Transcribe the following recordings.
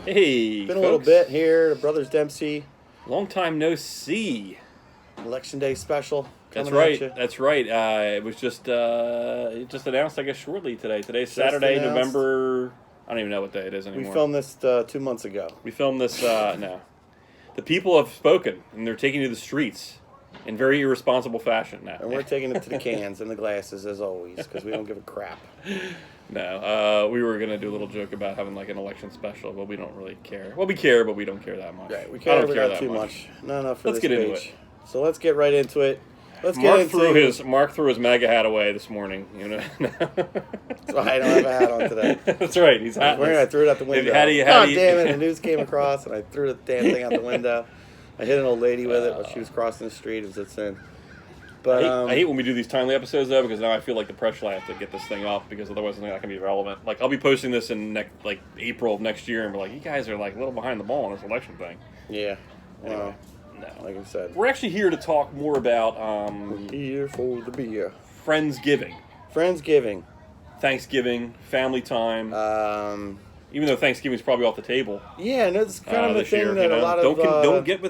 Hey, Been a little bit here. Brothers Dempsey. Long time no see. Election Day special. That's right. That's right. It was just announced, I guess, shortly today. Today's Saturday, announced. November. I don't even know what day it is anymore. We filmed this 2 months ago. We filmed this. No, the people have spoken, and they're taking to the streets in very irresponsible fashion now. And we're taking it to the cans and the glasses as always because we don't give a crap. No, we were gonna do a little joke about having like an election special, but we don't really care. Well, we care, but we don't care that much. Right, we care, but not too much. Not enough for Let's this get into page. it. So let's get right into it. Mark threw his MAGA hat away this morning. You know, that's why I don't have a hat on today. That's right. He's hatless. I threw it out the window. God damn it! The news came across, and I threw the damn thing out the window. I hit an old lady with it while she was crossing the street. It was a sin. But I hate when we do these timely episodes though, because now I feel like the pressure I have to get this thing off, because otherwise it's not going to be relevant. Like I'll be posting this in April of next year, and we're like, you guys are like a little behind the ball on this election thing. Yeah. Anyway, no, like I said, we're actually here to talk more about we're here for the beer. Friendsgiving, Thanksgiving, family time. Even though Thanksgiving's probably off the table. Yeah, and it's kind of a thing year, that a lot of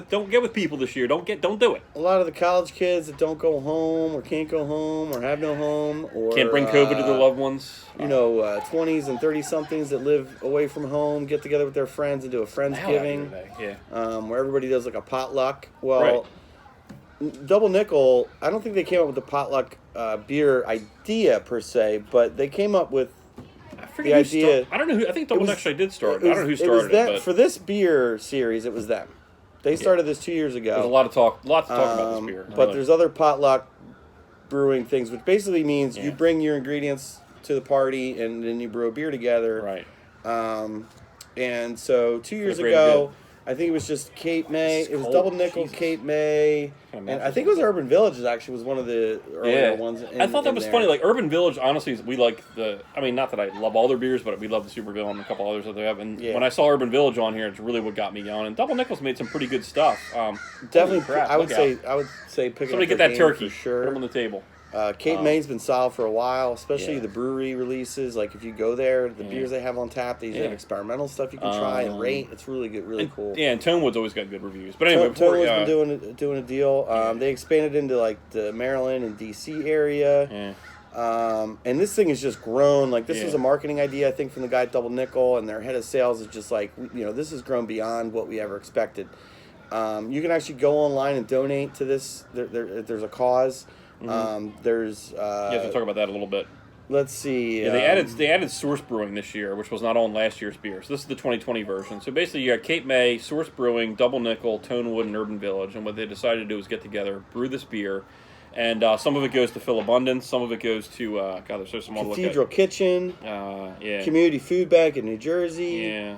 don't get with people this year. Don't do it. A lot of the college kids that don't go home or can't go home or have no home or can't bring COVID to their loved ones. 20s and 30-somethings that live away from home get together with their friends and do a Friendsgiving. Where everybody does like a potluck. Well, right. Double Nickel, I don't think they came up with the potluck beer idea per se, but they came up with the idea. I don't know who. I think Double actually did start. I don't know who started it. But for this beer series, it was them. They started this 2 years ago. There's a lot to talk about this beer. But there's other potluck brewing things, which basically means you bring your ingredients to the party and then you brew a beer together. Right. And so 2 years ago, I think it was just Cape May. It was Double Nickel, Cape May, and I think it was Urban Village. Actually, was one of the earlier ones. I thought that was funny. Like Urban Village, honestly, we like the. I mean, not that I love all their beers, but we love the Superville and a couple others that they have. And when I saw Urban Village on here, it's really what got me going. And Double Nickel's made some pretty good stuff. Definitely, crap, I would say pick somebody get that turkey for sure. Put them on the table. Cape May's been solid for a while, especially the brewery releases. Like if you go there, the beers they have on tap, they have experimental stuff you can try and rate. It's really good, really cool. Yeah, and Tonewood's always got good reviews. But anyway, Tonewood's been doing a deal. They expanded into like the Maryland and DC area. And this thing has just grown. Like this was a marketing idea, I think, from the guy at Double Nickel, and their head of sales is just like, this has grown beyond what we ever expected. You can actually go online and donate to this. There's a cause. There's you have to talk about that a little bit. Let's see. Yeah, they added Source Brewing this year, which was not on last year's beer. So this is the 2020 version. So basically, you got Cape May, Source Brewing, Double Nickel, Tonewood, and Urban Village. And what they decided to do was get together, brew this beer, and some of it goes to Phil Abundance, some of it goes to there's some other Cathedral Kitchen, Community Food Bank in New Jersey.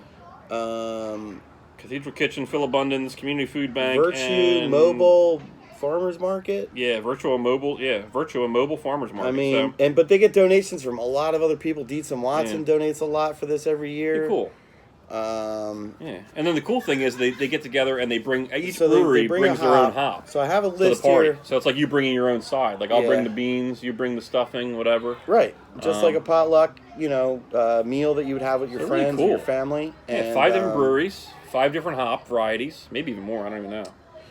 Cathedral Kitchen, Phil Abundance, Community Food Bank, Virtue Mobile Farmers Market. Virtual Mobile Farmers Market. I mean, but they get donations from a lot of other people. Dietz and Watson donates a lot for this every year. Pretty cool. And then the cool thing is they get together and they bring each brewery brings their own hop. So I have a list here. So it's like you bringing your own side. Like I'll bring the beans, you bring the stuffing, whatever. Right, just like a potluck, meal that you would have with your friends or your family. And 5 different breweries, 5 different hop varieties, maybe even more. I don't even know.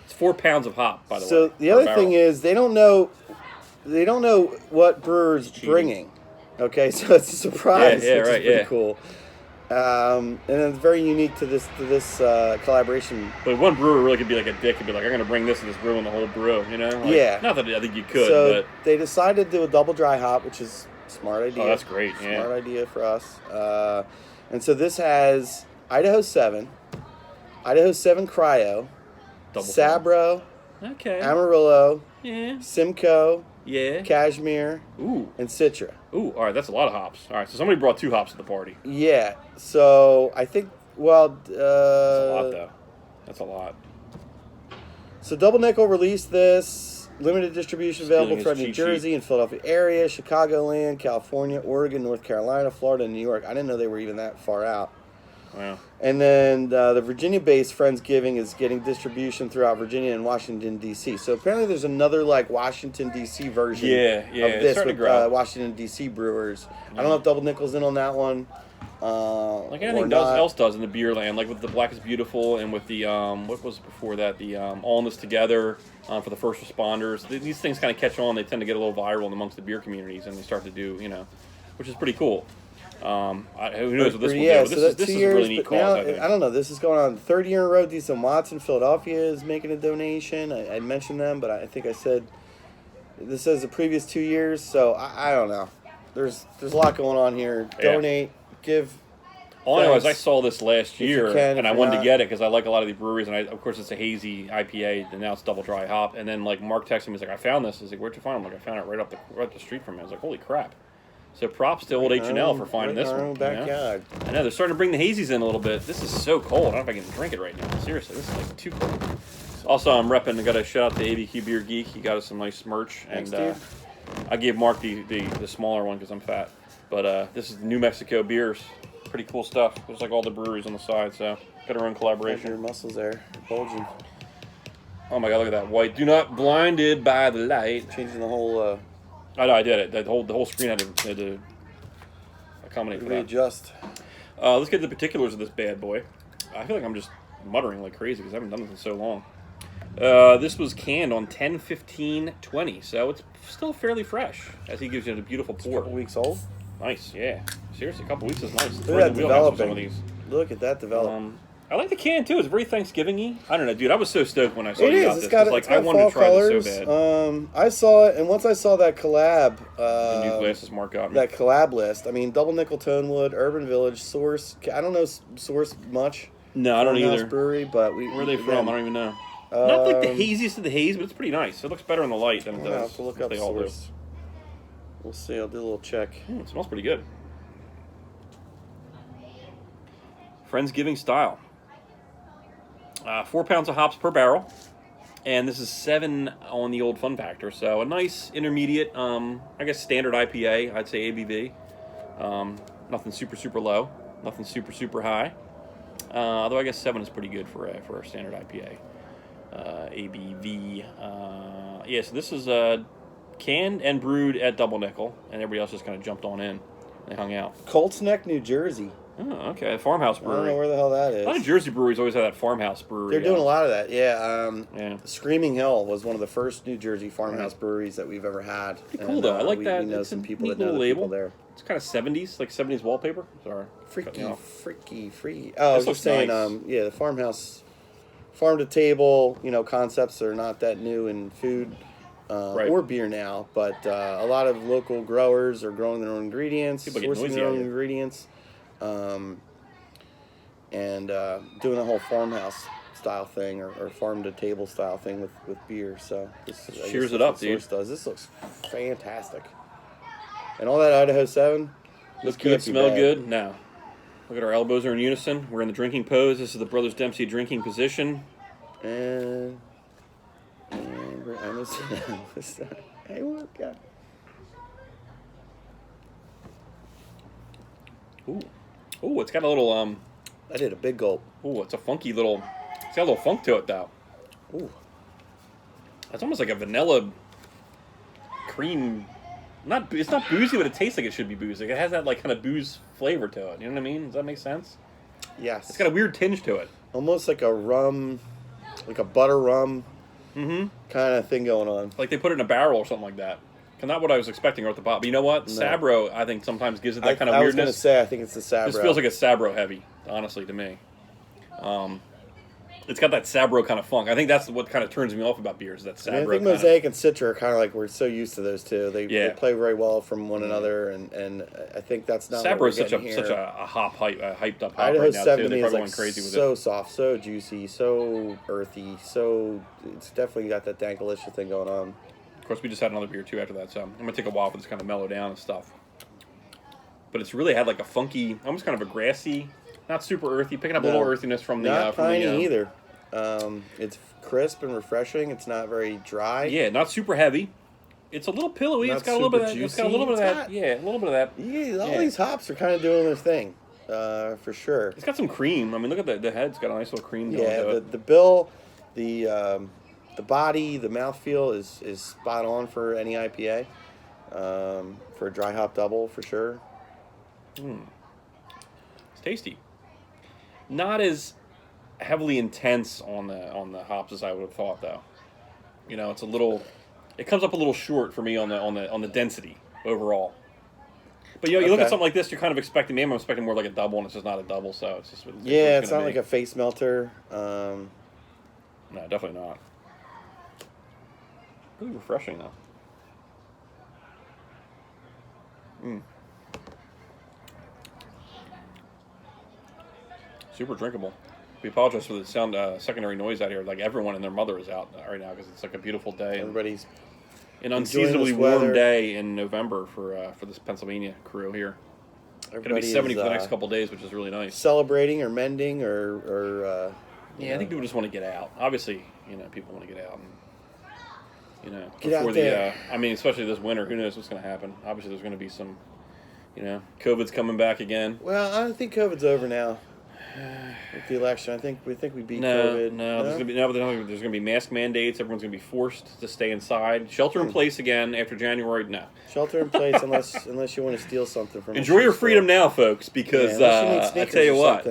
It's 4 pounds of hop, by the way. So the other thing is they don't know what brewer's bringing. Okay, so it's a surprise. Which is pretty cool. And it's very unique to this collaboration. But one brewer really could be like a dick and be like, I'm going to bring this and just ruin the whole brew, Not that I think you could, but they decided to do a double dry hop, which is a smart idea. Oh, that's great, Smart idea for us. And so this has Idaho 7 Cryo, Sabro, Amarillo, Simcoe, Cashmere, and Citra. Ooh, all right, that's a lot of hops. All right, so somebody brought 2 hops to the party. Yeah, so I think, that's a lot, though. That's a lot. So Double Nickel released this, limited distribution available throughout New Jersey and Philadelphia area, Chicagoland, California, Oregon, North Carolina, Florida, and New York. I didn't know they were even that far out. Wow. And then the Virginia-based Friendsgiving is getting distribution throughout Virginia and Washington, D.C. So apparently there's another Washington, D.C. version of this with Washington, D.C. brewers. I don't know if Double Nickel's in on that one. Like anything else does in the beer land, like with the Black is Beautiful and with the what was before that, the All in This Together for the first responders. These things kind of catch on. They tend to get a little viral amongst the beer communities, and they start to do, which is pretty cool. Who knows what this will do? But this is a really neat cause. I don't know. This is going on third year in a row. Diesel Watson, Philadelphia is making a donation. I mentioned them, but I think I said this says the previous 2 years. So I don't know. There's a lot going on here. Donate, give. All I know is I saw this last year, and I wanted to get it because I like a lot of the breweries, and of course it's a hazy IPA, and now it's double dry hop. And then like Mark texted me, he's like, "I found this." I was like, "Where'd you find it?" I'm like, "I found it right up the street from me." I was like, "Holy crap!" So props to old H&L for finding this one. Backyard. I know they're starting to bring the hazies in a little bit. This is so cold. I don't know if I can drink it right now. Seriously, this is like too cold. Also, I'm repping. I got to shout out to ABQ Beer Geek. He got us some nice merch, Thanks, and I gave Mark the smaller one because I'm fat. But this is New Mexico beers. Pretty cool stuff. There's like all the breweries on the side, so got our own collaboration. Your muscles there, bulging. Oh my god, look at that white. Do not blinded by the light. Changing the whole. I know, I did it. The whole screen had to accommodate for that. Readjust. Let's get to the particulars of this bad boy. I feel like I'm just muttering like crazy because I haven't done this in so long. This was canned on 10/15/20, so it's still fairly fresh. As he gives you a beautiful pour. A couple weeks old. Nice, yeah. Seriously, a couple weeks is nice. Look at that developing. Some of these. Look at that developing. I like the can too. It's very Thanksgiving-y. I don't know, dude. I was so stoked when I saw it. It's got I wanted to try colors. this so bad. I saw it, and once I saw that collab, the new glasses Mark got me. That collab list. I mean, Double Nickel, Tonewood, Urban Village, Source. I don't know Source much. No, I don't either. Brewery, but where are they from? I don't even know. Not like the haziest of the haze, but it's pretty nice. It looks better in the light than it does. I'll have to look up Source. We'll see. I'll do a little check. It smells pretty good. Friendsgiving style. 4 pounds of hops per barrel, and this is 7 on the old fun factor. So a nice intermediate, I guess standard IPA. I'd say ABV. Nothing super low, nothing super high. Although I guess 7 is pretty good for a standard IPA. ABV. Yeah, so this is canned and brewed at Double Nickel, and everybody else just kind of jumped on in. They hung out. Colts Neck, New Jersey. Oh, okay. Farmhouse brewery. I don't know where the hell that is. A lot of Jersey breweries always have that farmhouse brewery. They're doing a lot of that, yeah. Screaming Hill was one of the first New Jersey farmhouse breweries that we've ever had. Pretty cool, though. I like that. We know some people that know the people there. It's kind of 70s, like 70s wallpaper. Sorry. Freaky. Oh, I was just saying, nice. Yeah, the farmhouse, farm-to-table, concepts are not that new in food or beer now, but a lot of local growers are growing their own ingredients, sourcing their own ingredients. And doing a whole farmhouse style thing or farm to table style thing with beer. So this cheers it up, dude. This looks fantastic. And all that Idaho 7 looks good, smell good. Now, look at our elbows are in unison. We're in the drinking pose. This is the Brothers Dempsey drinking position. And I missed hey, what God. Ooh, it's got a little I did a big gulp. Ooh, it's a funky little. It's got a little funk to it, though. Ooh, it's almost like a vanilla cream. It's not boozy, but it tastes like it should be boozy. It has that like kind of booze flavor to it. You know what I mean? Does that make sense? Yes. It's got a weird tinge to it. Almost like a rum, like a butter rum, kind of thing going on. Like they put it in a barrel or something like that. Not what I was expecting right at the bottom. But you know what? No. Sabro, I think, sometimes gives it that kind of weirdness. I was going to say, I think it's the Sabro. This feels like it's Sabro heavy, honestly, to me. It's got that Sabro kind of funk. I think that's what kind of turns me off about beers, that Sabro. I think Mosaic and Citra are kind of like, we're so used to those two. They play very well from one another, and I think that's not Sabro what we're is such a hyped up hop Idaho right now, 70 too. They probably is went crazy with so soft, so juicy, so earthy, so it's definitely got that Dankalicious thing going on. Of course, we just had another beer, too, after that, so I'm going to take a while for this kind of mellow down and stuff. But it's really had like a funky, almost kind of a grassy, not super earthy, picking up a little earthiness from the... Not piney either. It's crisp and refreshing. It's not very dry. Yeah, not super heavy. It's a little pillowy. It's got a little bit of that. It's got a little bit of that. Yeah, a little bit of that. Yeah, all these hops are kind of doing their thing, for sure. It's got some cream. I mean, look at the head's got a nice little cream going to it. The bill, the body, the mouthfeel is spot on for any IPA. For a dry hop double, for sure. It's tasty. Not as heavily intense on the hops as I would have thought, though. You know, it's a little. It comes up a little short for me on the density overall. But you know, you look at something like this, you're kind of expecting. Maybe I'm expecting more like a double, and it's just not a double. So it's just it's not like a face melter. No, definitely not. Really refreshing though. Super drinkable. We apologize for the sound secondary noise out here. Like everyone and their mother is out right now because it's like a beautiful day. Everybody's an unseasonably warm day in November for this Pennsylvania crew here. It's going to be 70 for the next couple of days, which is really nice. Celebrating or mending or yeah, I think people just want to get out. Obviously, you know, people want to get out and get out there. I mean, especially this winter, who knows what's going to happen? Obviously, there's going to be some, COVID's coming back again. Well, I don't think COVID's over now. With the election, we think we beat COVID. No, there's going to be mask mandates. Everyone's going to be forced to stay inside. Shelter in place again after January. No. Shelter in place unless you want to steal something from. Enjoy your freedom now, folks, because I tell you what,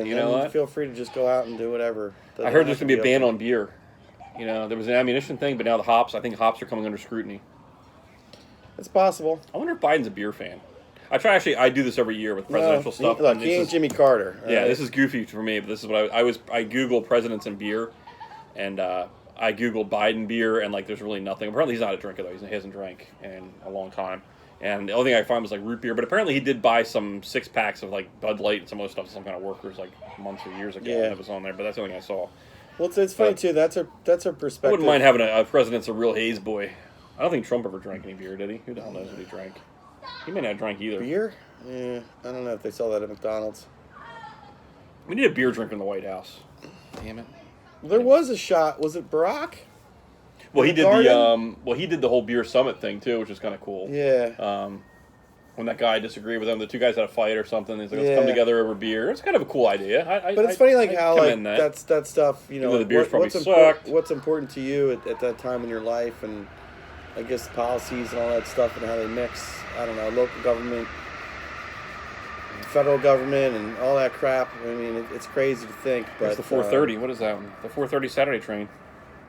feel free to just go out and do whatever. I heard there's going to be a ban on beer. You know, there was an ammunition thing, but now the hops. I think hops are coming under scrutiny. It's possible. I wonder if Biden's a beer fan. I do this every year with presidential stuff. Look, he ain't Jimmy Carter. Yeah, this is goofy for me, but this is what I Googled presidents and beer, and I Googled Biden beer, and like there's really nothing. Apparently he's not a drinker though. He hasn't drank in a long time. And the only thing I found was like root beer, but apparently he did buy some 6-packs of like Bud Light and some other stuff to some kind of workers like months or years ago. That was on there, but that's the only thing I saw. Well, it's funny too. That's our perspective. I wouldn't mind having a president's a real haze boy. I don't think Trump ever drank any beer, did he? Who the hell knows what he drank? He may not have drank either. Beer? Yeah, I don't know if they sell that at McDonald's. We need a beer drinker in the White House. Damn it. There was a shot. Was it Barack? Well, he did he did the whole beer summit thing too, which is kind of cool. Yeah. When that guy disagreed with him, the two guys had a fight or something. He's like, let's come together over beer. It's kind of a cool idea. But it's funny, like how like that stuff. You know, the beers probably sucked. What's important to you at that time in your life, and I guess policies and all that stuff, and how they mix. I don't know, local government, federal government, and all that crap. I mean, it's crazy to think. But it's the 4:30. What is that? The 4:30 Saturday train.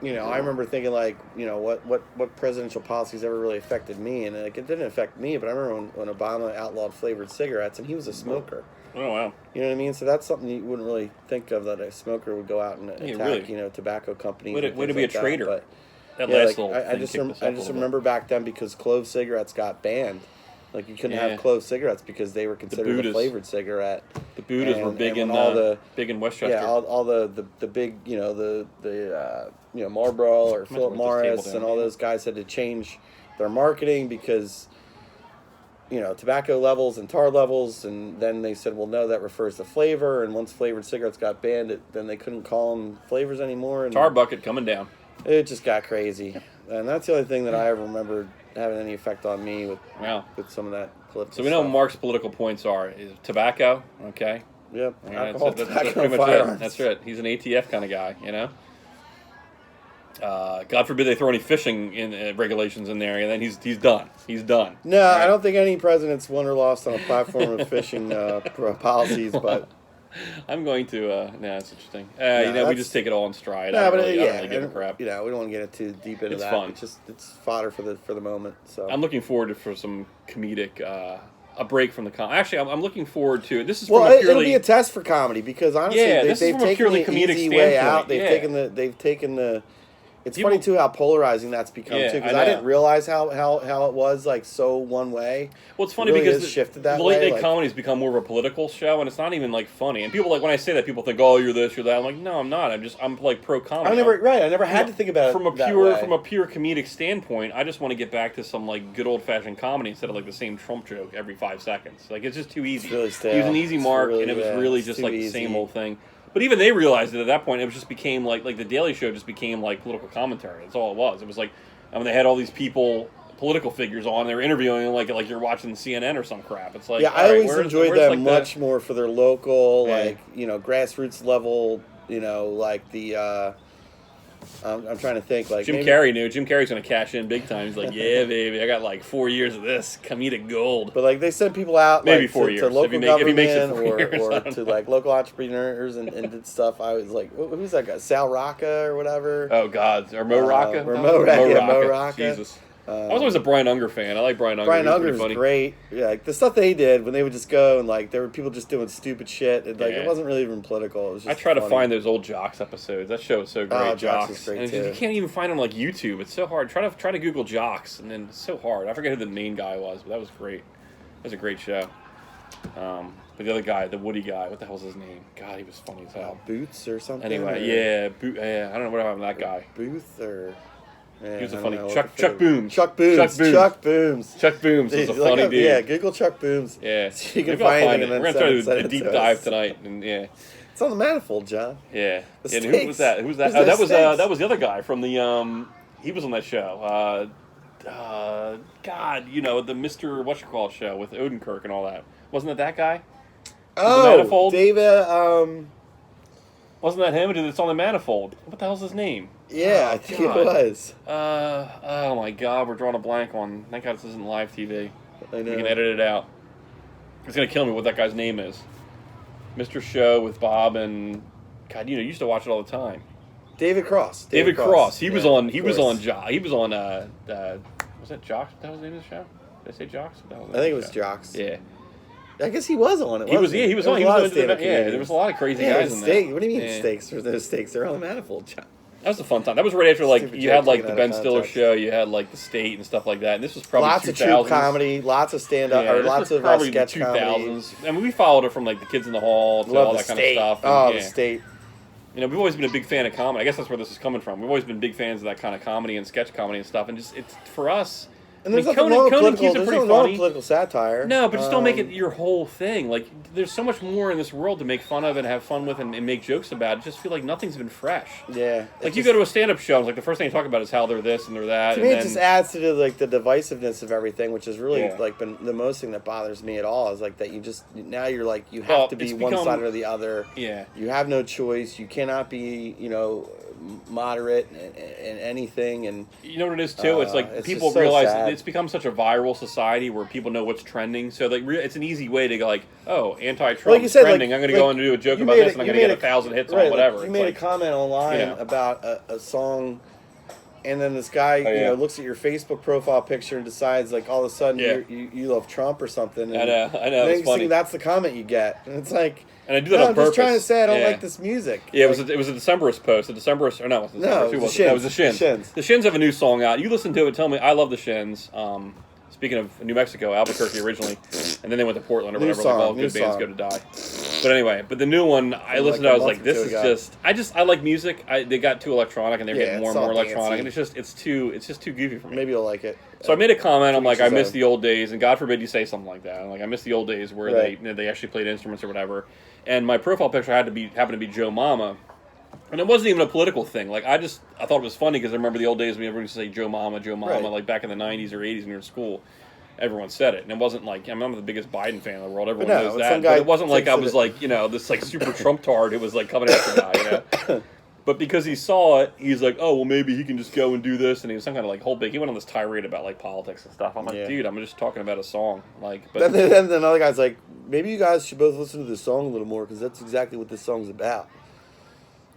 You know, I remember thinking like, what presidential policies ever really affected me, and like it didn't affect me. But I remember when Obama outlawed flavored cigarettes, and he was a smoker. Oh wow! You know what I mean? So that's something you wouldn't really think of, that a smoker would go out and attack, tobacco companies. Way to be a traitor. But that last little I just remember back then because clove cigarettes got banned. Like you couldn't have clove cigarettes because they were considered a flavored cigarette. The Buddhas were big in Westchester. Yeah, all the big Marlboro or Philip Morris and all those guys had to change their marketing because tobacco levels and tar levels, and then they said, well, no, that refers to flavor. And once flavored cigarettes got banned, then they couldn't call them flavors anymore. And tar bucket coming down. It just got crazy, and that's the only thing that I ever remember having any effect on me with some of that political. So we know what Mark's political points are: is tobacco, okay? Yep. Alcohol, tobacco, and firearms. That's right. He's an ATF kind of guy, God forbid they throw any fishing in regulations in there, and then he's done. He's done. No, right? I don't think any president's won or lost on a platform of fishing policies, but. I'm going to. It's interesting. We just take it all in stride. I don't really give a crap. We don't want to get it too deep into that. Fun. It's fodder for the moment. So I'm looking forward to some comedic, a break from the Actually, I'm looking forward to this is it'll be a test for comedy because honestly, they've taken the easy way out. They've taken the. It's funny too how polarizing that's become too, because I didn't realize how it was like so one way. Well, it's funny because shifted that the late night comedy's become more of a political show, and it's not even like funny. And people when I say that, people think, "Oh, you're this, you're that." I'm like, no, I'm not. I'm like pro comedy. I never had to think about it from a pure comedic standpoint. I just want to get back to some like good old fashioned comedy instead of like the same Trump joke every 5 seconds. Like it's just too easy. It's really stale. He was an easy mark, and it was really just like the same old thing. But even they realized it at that point. It just became like the Daily Show just became like political commentary. That's all it was. It was like they had all these political figures on. They were interviewing them like you're watching CNN or some crap. It's like I always enjoyed them much more for their local grassroots level. Like the I'm trying to think. Like Jim Carrey knew. Jim Carrey's going to cash in big time. He's like, yeah, baby, I got like 4 years of this comedic gold. But like they send people out maybe like, 4 years to local government or to like local entrepreneurs and did stuff. I was like, who's that guy? Sal Rocca or whatever. Oh God, or Mo Rocca. Mo Rocca. Jesus. I was always a Brian Unger fan. I like Brian Unger. Brian Unger was great. Yeah, like the stuff they did when they would just go and like there were people just doing stupid shit. And, like it wasn't really even political. It was just I try to find those old Jocks episodes. That show is so great. Oh, Jocks is great too. You can't even find them on like YouTube. It's so hard. Try to Google Jocks, and then it's so hard. I forget who the main guy was, but that was great. That was a great show. But the other guy, the Woody guy, what the hell's his name? God, he was funny as hell. Boots or something. Anyway, I don't know what happened to that guy. Booth or. Yeah, he was a funny Chuck Booms. Chuck Booms. Chuck Booms. Chuck Booms is a funny dude. Yeah, Google Chuck Booms. Yeah, so you can find it. We're gonna try to do a deep dive tonight, and yeah, it's on the manifold, John. Yeah, and who was that? Who was that? Oh, that was the other guy from the he was on that show. God, you know, the Mr. Whatchamacallit show with Odenkirk and all that. Wasn't it that guy? Oh, David. Wasn't that him? It's on the Manifold. What the hell's his name? Yeah, I think it was. Oh my God, we're drawing a blank on. Thank God this isn't live TV. I know. We can edit it out. It's gonna kill me what that guy's name is. Mr. Show with Bob and God, you used to watch it all the time. David Cross. David Cross. He was on. Was that Jocks? That was the name of the show? Did I say Jocks? I think it was Jocks. Yeah. I guess he was on it. He was on. He was on. There was a lot of crazy guys in there. What do you mean stakes? Or those stakes? They're on the Manifold, John. That was a fun time. That was right after you had like the Ben Stiller show, you had like the State and stuff like that. And this was probably lots 2000s. of true comedy, lots of stand up, or lots of sketch 2000s. Comedy. I mean, we followed it from like the Kids in the Hall to all that kind of stuff. And, the State. We've always been a big fan of comedy. I guess that's where this is coming from. We've always been big fans of that kind of comedy and sketch comedy and stuff. And just it's for us. And there's nothing wrong with political satire. No, but just don't make it your whole thing. Like, there's so much more in this world to make fun of and have fun with and make jokes about. I just feel like nothing's been fresh. Yeah. Like, you go to a stand-up show, and like the first thing you talk about is how they're this and they're that. To me, it just adds to the divisiveness of everything, which is really like been the most thing that bothers me at all. Is like that you just now you're like you have to be one side or the other. Yeah. You have no choice. You cannot be moderate in anything. And you know what it is too? It's like people realize it's become such a viral society where people know what's trending. So like it's an easy way to go like, oh, anti-Trump is trending. I'm going to go and do a joke about this, and I'm going to get 1,000 hits on whatever. Like, you made a comment online about a song. And then this guy, looks at your Facebook profile picture and decides, like, all of a sudden you love Trump or something. And I know. And then it's funny. That's the comment you get, and it's like, and I do that on purpose. I'm just trying to say I don't like this music. Yeah, it was a Decemberist post. The Decemberist, or no, it was Decemberist. Who was it? That was the Shins. The Shins have a new song out. You listen to it. Tell me, I love the Shins. Speaking of New Mexico, Albuquerque originally, and then they went to Portland or whatever. Like all good bands go to die. But anyway, the new one I listened to. I was like, this is just. I like music. They got too electronic, and they're getting more and more electronic, and it's just too goofy for me. Maybe you'll like it. So I made a comment. I'm like, I miss the old days, and God forbid you say something like that. I'm like, I miss the old days where they actually played instruments or whatever. And my profile picture happened to be Joe Mama. And it wasn't even a political thing. Like, I thought it was funny because I remember the old days when everyone used to say Joe Mama, like back in the 90s or 80s when you were in school. Everyone said it. And it wasn't like, I'm not the biggest Biden fan in the world. Everyone knows that. But it wasn't like I was like, this like super Trump tard who was like coming after the guy, But because he saw it, he's like, oh, well, maybe he can just go and do this. And he was some kind of like whole big, he went on this tirade about like politics and stuff. I'm like, dude, I'm just talking about a song. Like, but then another guy's like, maybe you guys should both listen to this song a little more because that's exactly what this song's about.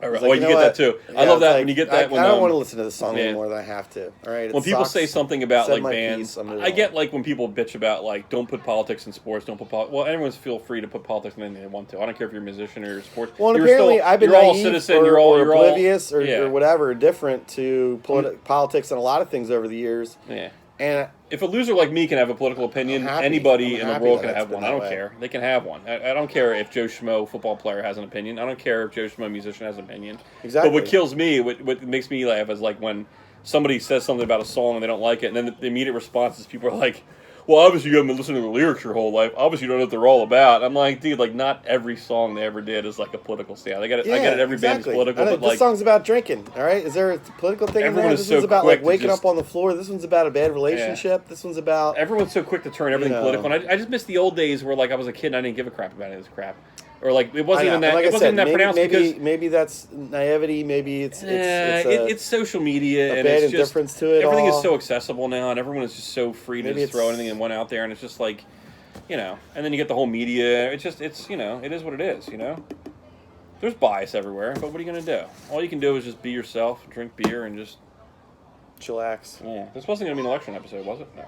All right. Well, you get that too. I love that when you get that. I don't want to listen to the song anymore than I have to. All right. When people say something about like bands, I get like when people bitch about like don't put politics in sports, don't put well, everyone's feel free to put politics in anything they want to. I don't care if you're a musician or you're a sports. Well, apparently I've been naive citizen. You're oblivious or whatever, different to politics and a lot of things over the years. Yeah. And if a loser like me can have a political opinion, anybody in the world can have one. I don't care. They can have one. I don't care if Joe Schmo, football player, has an opinion. I don't care if Joe Schmo, musician, has an opinion. Exactly. But what kills me, what makes me laugh is like when somebody says something about a song and they don't like it, and then the immediate response is people are like, well, obviously you haven't been listening to the lyrics your whole life. Obviously you don't know what they're all about. I'm like, dude, like not every song they ever did is like a political stand. I get it. Every band's political. But this song's about drinking. All right, is there a political thing in there? This one's about like waking up on the floor. This one's about a bad relationship. This one's about everyone's so quick to turn everything political. And I just miss the old days where like I was a kid and I didn't give a crap about any of this crap. or like it wasn't even that. Like it wasn't even that pronounced because maybe that's naivety. Maybe it's social media and bad it's just indifference to it. Everything all. is so accessible now, and everyone is just so free to just throw anything and one out there, and it's just like, you know. And then you get the whole media. It's you know, it is what it is, you know. There's bias everywhere, but what are you gonna do? All you can do is just be yourself, drink beer, and just chillax. Yeah, this wasn't gonna be an election episode, was it? No.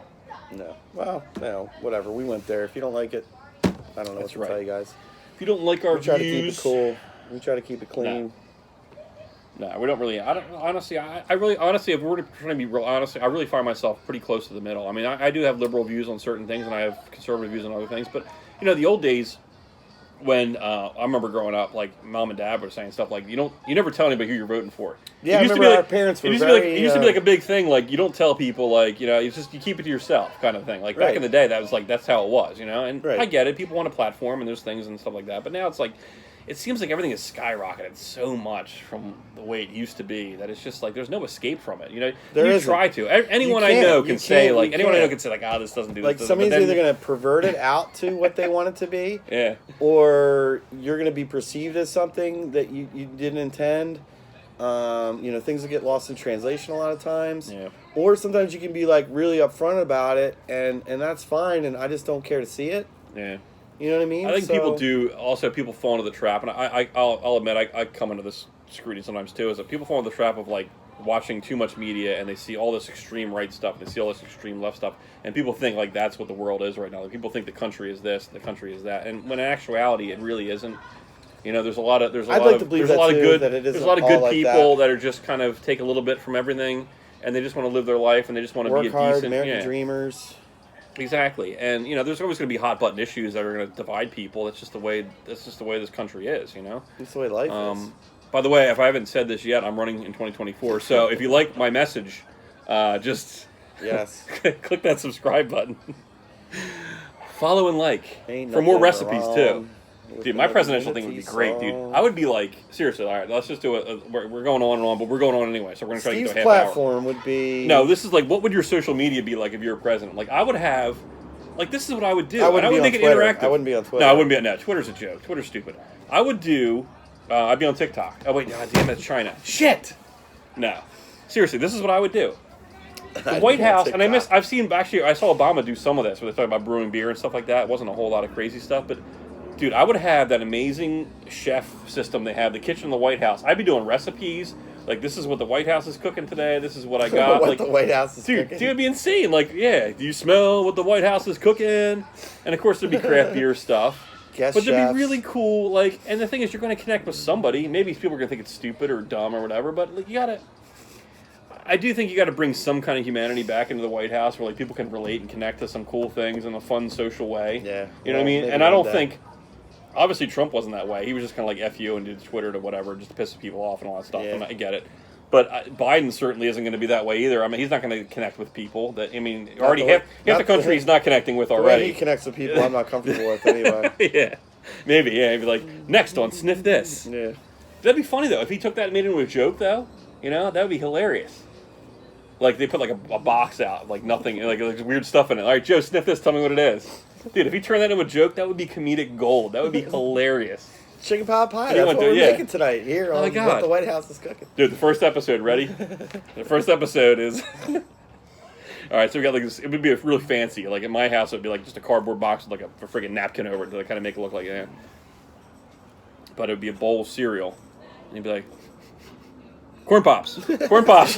No. Well, no, whatever. We went there. If you don't like it, I don't know what to tell you guys. If you don't like our views, we try to keep it cool. We try to keep it clean. No, we don't really. I don't honestly. I really honestly, if we're trying to be real honest, I really find myself pretty close to the middle. I mean, I do have liberal views on certain things, and I have conservative views on other things. But you know, the old days when I remember growing up, like mom and dad were saying stuff like, you never tell anybody who you're voting for. Yeah, I remember our parents were it used to be like a big thing, like you don't tell people, like, you know, you keep it to yourself, kind of thing. Like back in the day, that was like that's how it was, you know. And I get it, people want a platform and there's things and stuff like that. But now it's like, it seems like everything is skyrocketed so much from the way it used to be that it's just like there's no escape from it. You know, you try to. Anyone I know can say like, oh, this doesn't do this. Like somebody's either going to pervert it out to what they want it to be, or you're going to be perceived as something that you didn't intend. You know, things will get lost in translation a lot of times. Yeah. Or sometimes you can be like really upfront about it, and that's fine, and I just don't care to see it. Yeah. You know what I mean? I think people do. Also, people fall into the trap, and I'll admit I come into this scrutiny sometimes too. Is that people fall into the trap of like watching too much media, and they see all this extreme right stuff, and they see all this extreme left stuff, and people think like that's what the world is right now. Like, people think the country is this, the country is that, and when in actuality it really isn't. You know, there's a lot of good people that are just kind of take a little bit from everything, and they just want to live their life, and they just want to be a decent American dreamers. Exactly, and you know, there's always going to be hot button issues that are going to divide people. That's just the way this country is. You know, that's the way life is. By the way, if I haven't said this yet, I'm running in 2024. So if you like my message, just click that subscribe button. Follow and like for more recipes too. Dude, my presidential thing would be great, dude. I would be like, seriously, all right, let's just do it. We're going on and on, but we're going on anyway, so we're going to try to get to a half hour. Steve's platform would be... No, this is like, what would your social media be like if you were president? Like, I would have... Like, this is what I would do. I would make it interactive. I wouldn't be on Twitter. No, I wouldn't be on... No, Twitter's a joke. Twitter's stupid. I would do... I'd be on TikTok. Oh, wait, God damn, that's China. Shit! No. Seriously, this is what I would do. The White House, and I saw Obama do some of this, where they talk about brewing beer and stuff like that. It wasn't a whole lot of crazy stuff, but... Dude, I would have that amazing chef system they have, the kitchen in the White House. I'd be doing recipes. Like, this is what the White House is cooking today. This is what I got. The White House is cooking. Dude, it'd be insane. Like, yeah, do you smell what the White House is cooking? And, of course, there'd be craft beer stuff. But it'd be really cool. Like, and the thing is, you're going to connect with somebody. Maybe people are going to think it's stupid or dumb or whatever, but like, I do think you got to bring some kind of humanity back into the White House where, like, people can relate and connect to some cool things in a fun, social way. Yeah. You know what I mean? And I don't think... Obviously, Trump wasn't that way. He was just kind of like F you and did Twitter to whatever, just to piss people off and all that stuff. Yeah. And I get it. But Biden certainly isn't going to be that way either. I mean, he's not going to connect with people. Half the country he's not connecting with already. The way he connects with people I'm not comfortable with anyway. Yeah. Maybe, yeah. He'd be like, next on Sniff This. Yeah. That'd be funny, though. If he took that and made it into a joke, though, you know, that would be hilarious. Like, they put, like, a box out, like, nothing, like weird stuff in it. All right, Joe, sniff this. Tell me what it is. Dude, if he turned that into a joke, that would be comedic gold. That would be hilarious. Chicken pot pie. That's what we're making tonight here on What the White House is Cooking. Dude, the first episode, ready? The first episode is... All right, so we got like this. It would be really fancy. Like at my house, it would be like just a cardboard box with like a friggin' napkin over it to kind of make it look like that. But it would be a bowl of cereal. And you'd be like, Corn Pops. Corn Pops.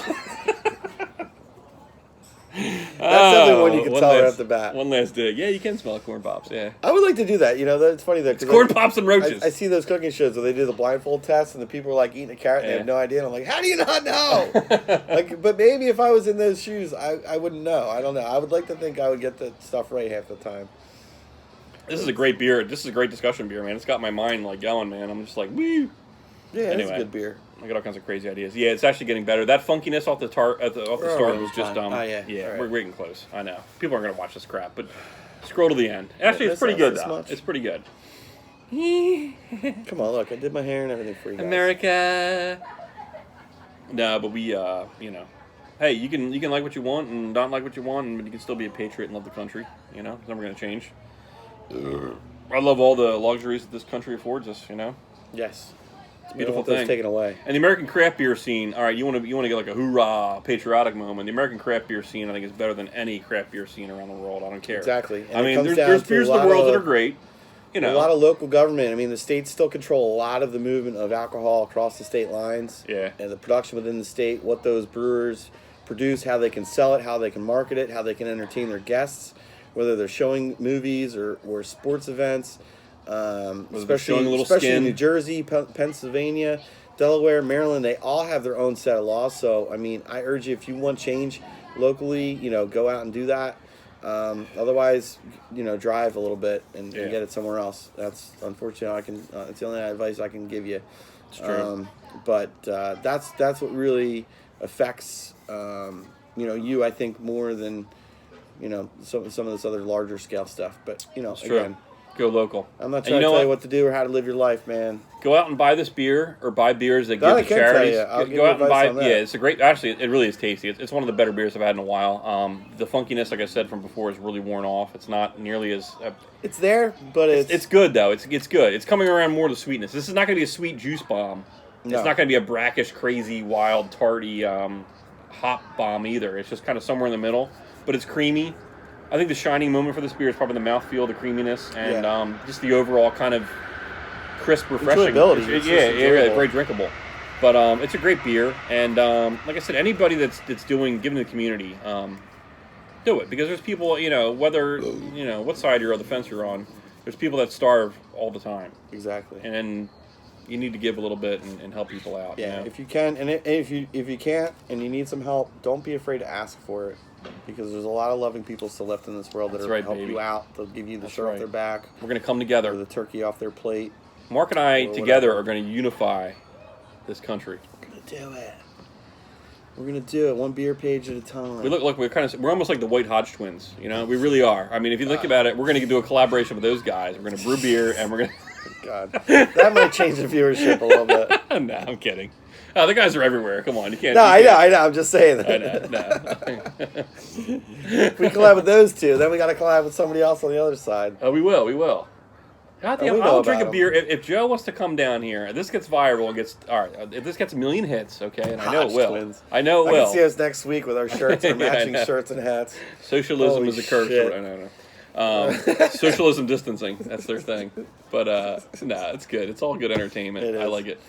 That's something one you can tell right off the bat. One last dig. Yeah, you can smell Corn Pops, yeah. I would like to do that. You know, it's funny though. It's Corn Pops and roaches. I see those cooking shows where they do the blindfold test and the people are like eating a carrot and they have no idea. And I'm like, how do you not know? But maybe if I was in those shoes, I wouldn't know. I don't know. I would like to think I would get the stuff right half the time. This is a great beer. This is a great discussion beer, man. It's got my mind like going, man. I'm just like, woo. Yeah, anyway, it's a good beer. I got all kinds of crazy ideas. Yeah, it's actually getting better. That funkiness off the start was just yeah. We're getting close. I know. People aren't going to watch this crap, but scroll to the end. Actually, it's pretty good though. It's pretty good. Come on, look, I did my hair and everything for you guys. America. No, but we you know, hey, you can like what you want and not like what you want, but you can still be a patriot and love the country. You know, it's never going to change. I love all the luxuries that this country affords us. Yes. It's a beautiful thing. thing. Taken away. And the American craft beer scene. All right, you want to get like a hoorah patriotic moment. The American craft beer scene, I think, is better than any craft beer scene around the world. I don't care. Exactly. And I mean, there's beers in the world that are great. A lot of local government. I mean, the states still control a lot of the movement of alcohol across the state lines. Yeah. And the production within the state, what those brewers produce, how they can sell it, how they can market it, how they can entertain their guests, whether they're showing movies or sports events, especially in New Jersey, Pennsylvania, Delaware, Maryland. They all have their own set of laws. So, I mean, I urge you, if you want change locally, go out and do that. Otherwise, drive a little bit and get it somewhere else. That's unfortunately it's the only advice I can give you. It's true. But that's what really affects you, I think, more than some of this other larger scale stuff. But it's again, true. Go local. I'm not trying to tell you what to do or how to live your life, man. Go out and buy this beer or buy beers that give to charities. Go out and buy. Yeah, it's a great. Actually, it really is tasty. It's one of the better beers I've had in a while. The funkiness, like I said from before, is really worn off. It's not nearly as. It's there, but it's good though. It's good. It's coming around more to sweetness. This is not going to be a sweet juice bomb. No. It's not going to be a brackish, crazy, wild, tarty hop bomb either. It's just kind of somewhere in the middle, but it's creamy. I think the shining moment for this beer is probably the mouthfeel, the creaminess, and just the overall kind of crisp, refreshing. Enjoyability. Very drinkable. But it's a great beer, and like I said, anybody that's giving to the community, do it, because there's people, whether what side you're on the fence you're on, there's people that starve all the time. Exactly. And you need to give a little bit and help people out. Yeah, if you can, and if you can't, and you need some help, don't be afraid to ask for it. Because there's a lot of loving people still left in this world that are help you out. They'll give you the shirt off their back. We're going to come together. Or the turkey off their plate. Mark and I together are going to unify this country. We're going to do it. We're going to do it one beer page at a time. We look like we're almost like the White Hodge twins. We really are. I mean, if you think about it, we're going to do a collaboration with those guys. We're going to brew beer and we're going to... God. That might change the viewership a little bit. No, I'm kidding. Oh, the guys are everywhere. Come on, you can't. No, I know. I'm just saying that. I know. If we collab with those two, then we got to collab with somebody else on the other side. Oh, we will. God damn, I'll drink a beer if Joe wants to come down here. This gets viral and if this gets a million hits, okay, and I know it will. Twins. I know it will. I can see us next week with our shirts, our matching shirts and hats. Socialism is a curse. I know. Socialism distancing. That's their thing. But it's good. It's all good entertainment. I like it.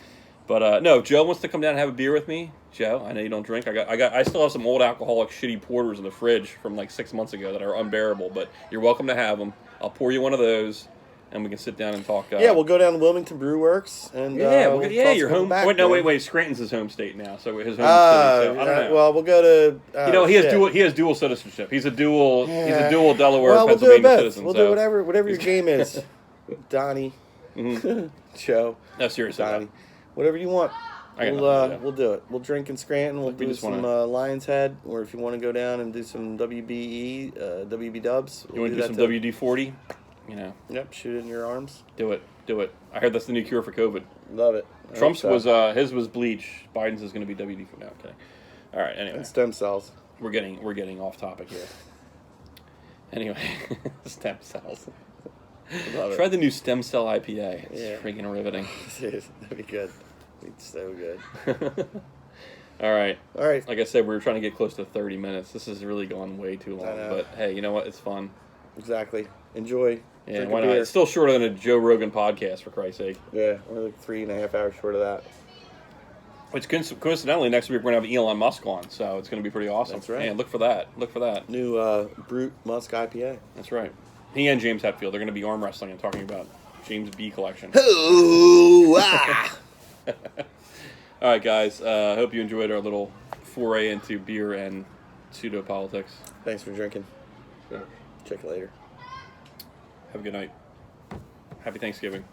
But no, if Joe wants to come down and have a beer with me, Joe, I know you don't drink. I still have some old alcoholic shitty porters in the fridge from like 6 months ago that are unbearable. But you're welcome to have them. I'll pour you one of those, and we can sit down and talk. We'll go down to Wilmington Brew Works and your home. Wait. Scranton's his home state now, so his home city. So I don't know. Well, we'll go to. He has dual citizenship. He's a dual Delaware Pennsylvania citizen. We'll do whatever your game is, Donnie, Joe. No, seriously, Donnie. Whatever you want, we'll do it. We'll drink in Scranton. We'll do some Lion's Head, or if you want to go down and do some WBE, WB Dubs. You want to do some WD-40? Yep, shoot it in your arms. Do it. I heard that's the new cure for COVID. Love it. Trump's was his was bleach. Biden's is going to be WD-40. No, okay. All right. Anyway, and stem cells. We're getting off topic here. Anyway, stem cells. Try the new stem cell IPA. It's freaking riveting. That'd be good. It's so good. All right. Like I said, we were trying to get close to 30 minutes. This has really gone way too long. But hey, you know what? It's fun. Exactly. Enjoy. Yeah, why not? It's still shorter than a Joe Rogan podcast, for Christ's sake. Yeah, we're like 3.5 hours short of that. Which coincidentally, next week we're going to have Elon Musk on, so it's going to be pretty awesome. That's right. Man, look for that. New Brute Musk IPA. That's right. He and James Hetfield, they're going to be arm wrestling and talking about James B. collection. All right, guys. Hope you enjoyed our little foray into beer and pseudo-politics. Thanks for drinking. Yeah. Check you later. Have a good night. Happy Thanksgiving.